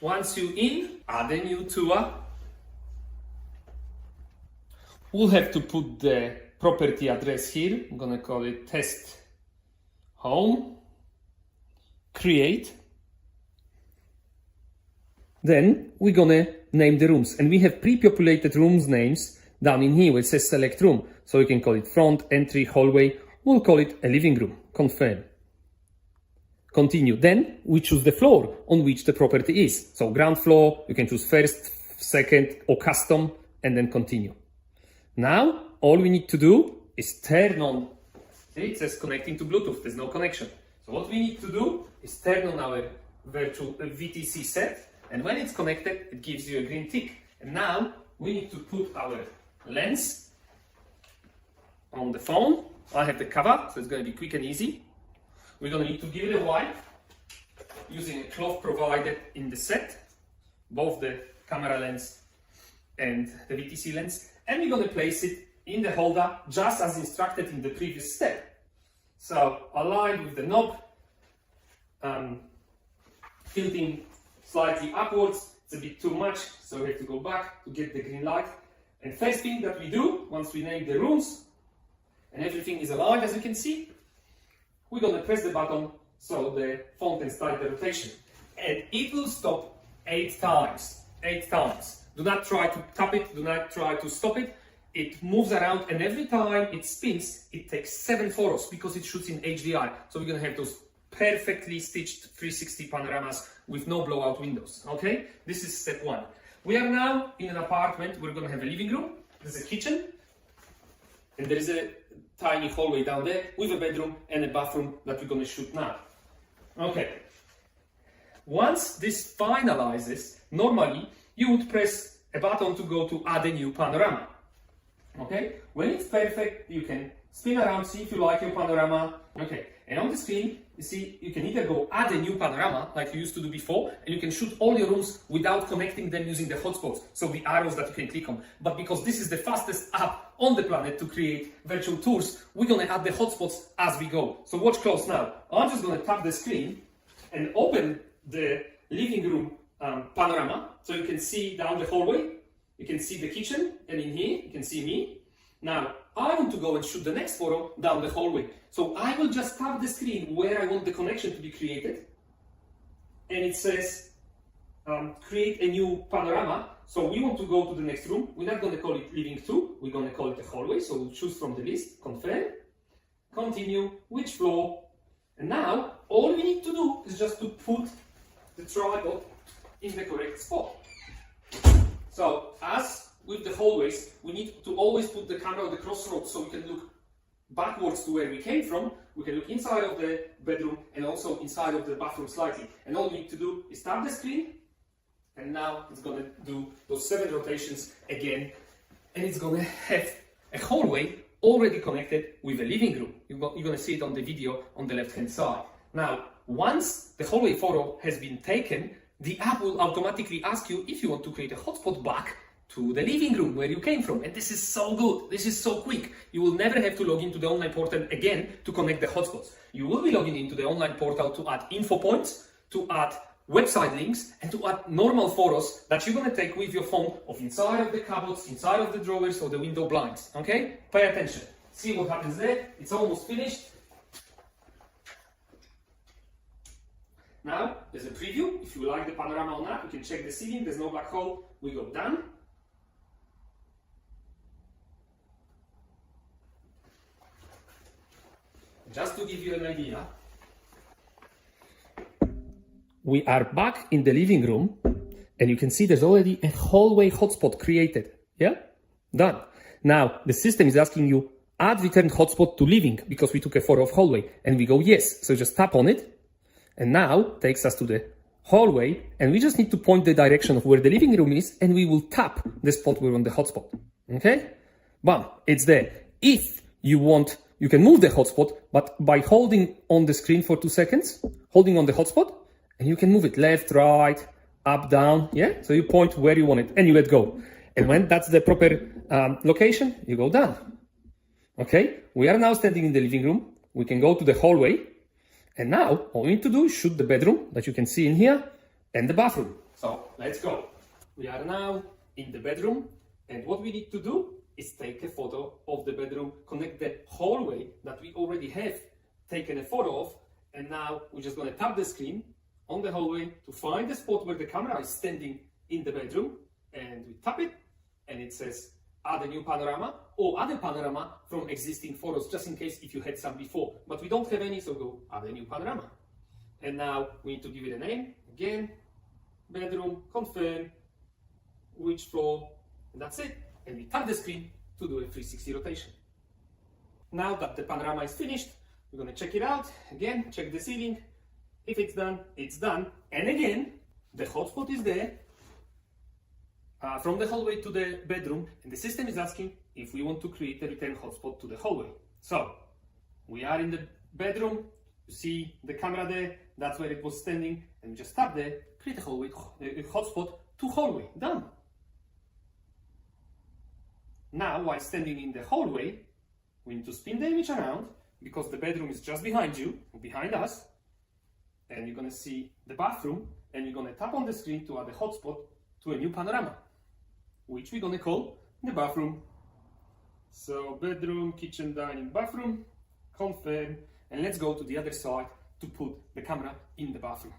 Once you in, add a new tour. We'll have to put the property address here. I'm gonna call it test home. Create. Then we're gonna name the rooms, and we have pre-populated rooms names down in here where it says select room. So we can call it front, entry, hallway. We'll call it a living room. Confirm. Continue. Then we choose the floor on which the property is. So ground floor, you can choose first, second, or custom, and then continue. Now, all we need to do is turn on, see, it says connecting to Bluetooth, there's no connection. So what we need to do is turn on our virtual VTC set, and when it's connected, it gives you a green tick. And now we need to put our lens on the phone. I have the cover, so it's going to be quick and easy. We're going to need to give it a wipe using a cloth provided in the set, both the camera lens and the VTC lens, and we're going to place it in the holder just as instructed in the previous step. So aligned with the knob, tilting slightly upwards. It's a bit too much, so we have to go back to get the green light. And first thing that we do, once we name the rooms and everything is aligned, as you can see, we're going to press the button so the phone can start the rotation. And it will stop 8 times. 8 times. Do not try to tap it, do not try to stop it. It moves around, and every time it spins, it takes 7 photos because it shoots in HDR. So we're going to have those perfectly stitched 360 panoramas with no blowout windows. Okay, this is step 1. We are now in an apartment. We're going to have a living room, there's a kitchen, and there is a tiny hallway down there with a bedroom and a bathroom that we're going to shoot now. Okay, once this finalizes, normally you would press a button to go to add a new panorama. Okay, when it's perfect, you can spin around, see if you like your panorama. Okay, and on the screen, you see, you can either go add a new panorama like you used to do before, and you can shoot all your rooms without connecting them using the hotspots, so the arrows that you can click on. But because this is the fastest app on the planet to create virtual tours, we're gonna add the hotspots as we go. So watch close now. I'm just gonna tap the screen and open the living room panorama, so you can see down the hallway. You can see the kitchen, and in here, you can see me. Now, I want to go and shoot the next photo down the hallway. So I will just tap the screen where I want the connection to be created. And it says, create a new panorama. So we want to go to the next room. We're not going to call it living 2. We're going to call it the hallway. So we'll choose from the list, confirm, continue, which floor. And now, all we need to do is just to put the tripod in the correct spot. So, as with the hallways, we need to always put the camera on the crossroads so we can look backwards to where we came from. We can look inside of the bedroom and also inside of the bathroom slightly. And all we need to do is tap the screen, and now it's going to do those 7 rotations again. And it's going to have a hallway already connected with a living room. You're going to see it on the video on the left-hand side. Now, once the hallway photo has been taken, the app will automatically ask you if you want to create a hotspot back to the living room where you came from. And this is so good. This is so quick. You will never have to log into the online portal again to connect the hotspots. You will be logging into the online portal to add info points, to add website links, and to add normal photos that you're going to take with your phone of inside of the cupboards, inside of the drawers, or the window blinds. Okay? Pay attention. See what happens there. It's almost finished. Now, there's a preview. If you like the panorama or not, you can check the ceiling. There's no black hole. We go done. Just to give you an idea, we are back in the living room, and you can see there's already a hallway hotspot created. Yeah? Done. Now, the system is asking you, add return hotspot to living, because we took a photo of hallway, and we go yes. So just tap on it. And now takes us to the hallway, and we just need to point the direction of where the living room is, and we will tap the spot we're on the hotspot. Okay? Bam, it's there. If you want, you can move the hotspot, but by holding on the screen for 2 seconds, holding on the hotspot, and you can move it left, right, up, down. Yeah? So you point where you want it, and you let go. And when that's the proper location, you go down. Okay? We are now standing in the living room. We can go to the hallway. And now, all we need to do is shoot the bedroom that you can see in here and the bathroom. So let's go. We are now in the bedroom, and what we need to do is take a photo of the bedroom, connect the hallway that we already have taken a photo of, and now we're just going to tap the screen on the hallway to find the spot where the camera is standing in the bedroom, and we tap it, and it says add a new panorama or add a panorama from existing photos, just in case if you had some before, but we don't have any, so go add a new panorama. And now we need to give it a name, again, bedroom, confirm, which floor, and that's it. And we tap the screen to do a 360 rotation. Now that the panorama is finished, we're going to check it out. Again, check the ceiling. If it's done, it's done. And again, the hotspot is there from the hallway to the bedroom, and the system is asking if we want to create a return hotspot to the hallway. So we are in the bedroom. You see the camera there. That's where it was standing, and we just tap there, create a hallway, a hotspot to hallway. Done. Now, while standing in the hallway, we need to spin the image around because the bedroom is just behind you, behind us, and you're going to see the bathroom, and you're going to tap on the screen to add a hotspot to a new panorama, which we're going to call the bathroom. So bedroom, kitchen, dining, bathroom, confirm, and let's go to the other side to put the camera in the bathroom.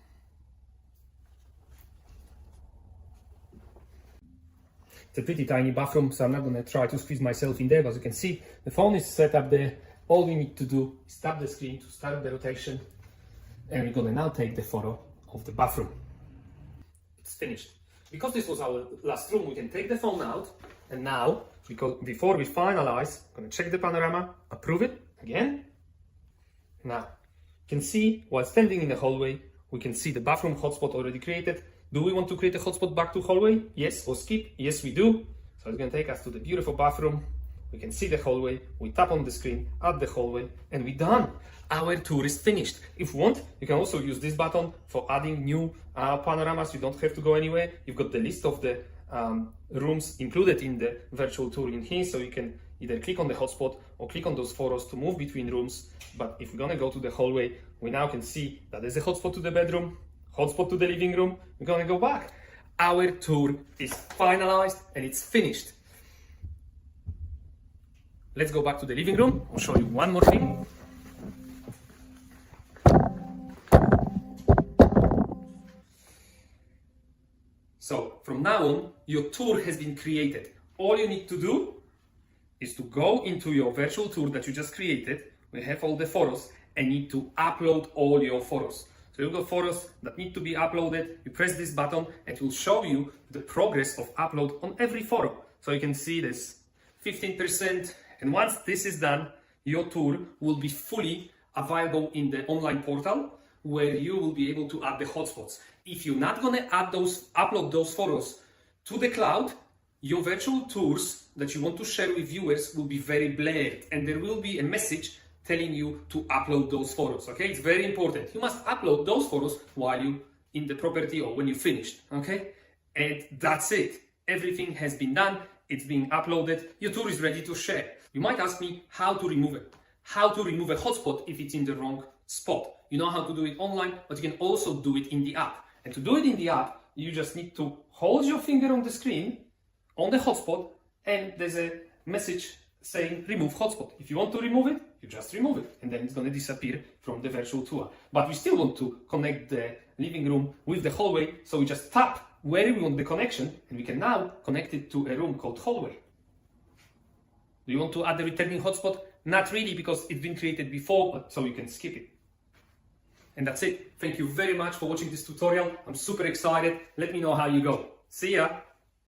It's a pretty tiny bathroom, so I'm not going to try to squeeze myself in there, but as you can see, the phone is set up there. All we need to do is tap the screen to start the rotation, and we're going to now take the photo of the bathroom. It's finished. Because this was our last room, we can take the phone out, and now, before we finalize, I'm going to check the panorama, approve it again. Now, you can see, while standing in the hallway, we can see the bathroom hotspot already created. Do we want to create a hotspot back to hallway? Yes, or skip? Yes, we do. So it's going to take us to the beautiful bathroom. We can see the hallway. We tap on the screen, add the hallway, and we're done. Our tour is finished. If you want, you can also use this button for adding new panoramas. You don't have to go anywhere. You've got the list of the rooms included in the virtual tour in here, so you can either click on the hotspot or click on those photos to move between rooms. But if we're going to go to the hallway, we now can see that there's a hotspot to the bedroom, hotspot to the living room. We're going to go back. Our tour is finalized and it's finished. Let's go back to the living room. I'll show you one more thing. So from now on, your tour has been created. All you need to do is to go into your virtual tour that you just created. We have all the photos and need to upload all your photos. So you've got photos that need to be uploaded. You press this button and it will show you the progress of upload on every photo. So you can see this 15%. And once this is done, your tour will be fully available in the online portal where you will be able to add the hotspots. If you're not going to upload those photos to the cloud, your virtual tours that you want to share with viewers will be very blurred, and there will be a message telling you to upload those photos. Okay, it's very important. You must upload those photos while you in the property or when you finished. Okay, and that's it. Everything has been done. It's being uploaded. Your tour is ready to share. You might ask me how to remove it. How to remove a hotspot if it's in the wrong spot. You know how to do it online, but you can also do it in the app. And to do it in the app, you just need to hold your finger on the screen, on the hotspot, and there's a message saying remove hotspot. If you want to remove it, you just remove it, and then it's going to disappear from the virtual tour. But we still want to connect the living room with the hallway, so we just tap where we want the connection, and we can now connect it to a room called hallway. Do you want to add the returning hotspot? Not really, because it's been created before, but so you can skip it. And that's it. Thank you very much for watching this tutorial. I'm super excited. Let me know how you go. See ya!